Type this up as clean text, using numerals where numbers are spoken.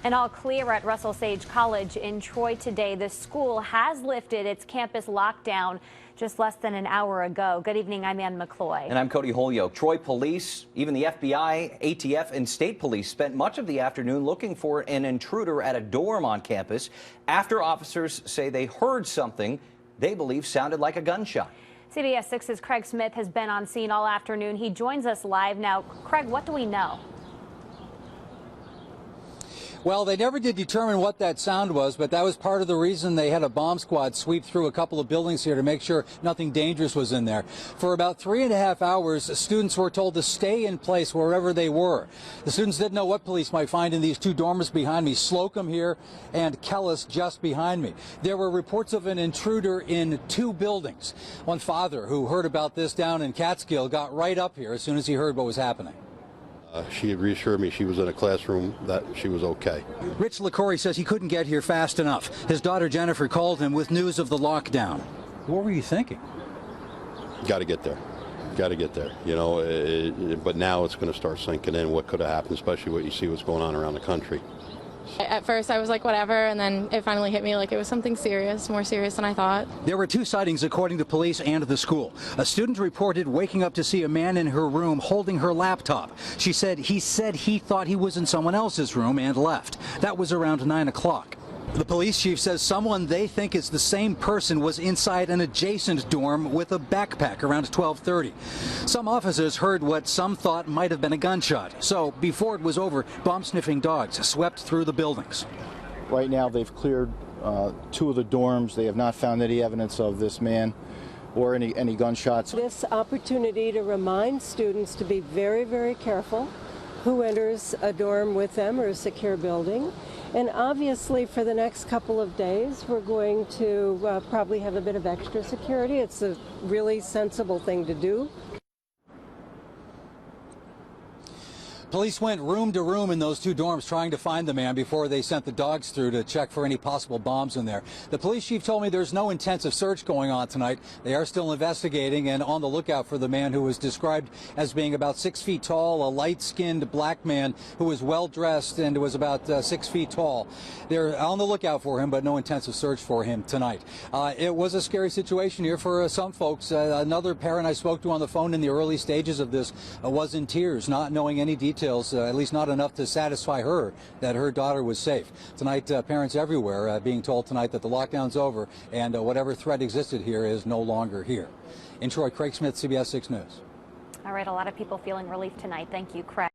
An all clear at Russell Sage College in Troy today. The school has lifted its campus lockdown just less than an hour ago. Good evening, I'm Ann McCloy. And I'm Cody Holyoke. Troy police, even the FBI, ATF, and state police spent much of the afternoon looking for an intruder at a dorm on campus after officers say they heard something they believe sounded like a gunshot. CBS 6's Craig Smith has been on scene all afternoon. He joins us live now. Craig, what do we know? Well, they never did determine what that sound was, but that was part of the reason they had a bomb squad sweep through a couple of buildings here to make sure nothing dangerous was in there. For about 3.5 hours, students were told to stay in place wherever they were. The students didn't know what police might find in these two dorms behind me, Slocum here and Kellis just behind me. There were reports of an intruder in 2 buildings. One father who heard about this down in Catskill got right up here as soon as he heard what was happening. She had reassured me she was in a classroom, that she was okay. Rich LaCorey says he couldn't get here fast enough. His daughter Jennifer called him with news of the lockdown. What were you thinking? Got to get there. Got to get there. You know, but now it's going to start sinking in what could have happened, especially what you see what's going on around the country. At first I was like whatever, and then it finally hit me like it was something serious, more serious than I thought. There were 2 sightings according to police and the school. A student reported waking up to see a man in her room holding her laptop. She said he thought he was in someone else's room and left. That was around 9 o'clock. The police chief says someone they think is the same person was inside an adjacent dorm with a backpack around 12:30. Some officers heard what some thought might have been a gunshot. So before it was over, bomb-sniffing dogs swept through the buildings. Right now they've cleared 2 of the dorms. They have not found any evidence of this man or any gunshots. This opportunity to remind students to be very, very careful who enters a dorm with them or a secure building. And obviously for the next couple of days we're going to probably have a bit of extra security. It's a really sensible thing to do. Police went room to room in those 2 dorms trying to find the man before they sent the dogs through to check for any possible bombs in there. The police chief told me there's no intensive search going on tonight. They are still investigating and on the lookout for the man who was described as being about 6 feet tall, a light-skinned black man who was well-dressed and was about 6 feet tall. They're on the lookout for him, but no intensive search for him tonight. It was a scary situation here for some folks. Another parent I spoke to on the phone in the early stages of this was in tears, not knowing any details. At least not enough to satisfy her that her daughter was safe. Tonight, parents everywhere being told tonight that the lockdown's over and whatever threat existed here is no longer here. In Troy, Craig Smith, CBS 6 News. All right, a lot of people feeling relief tonight. Thank you, Craig.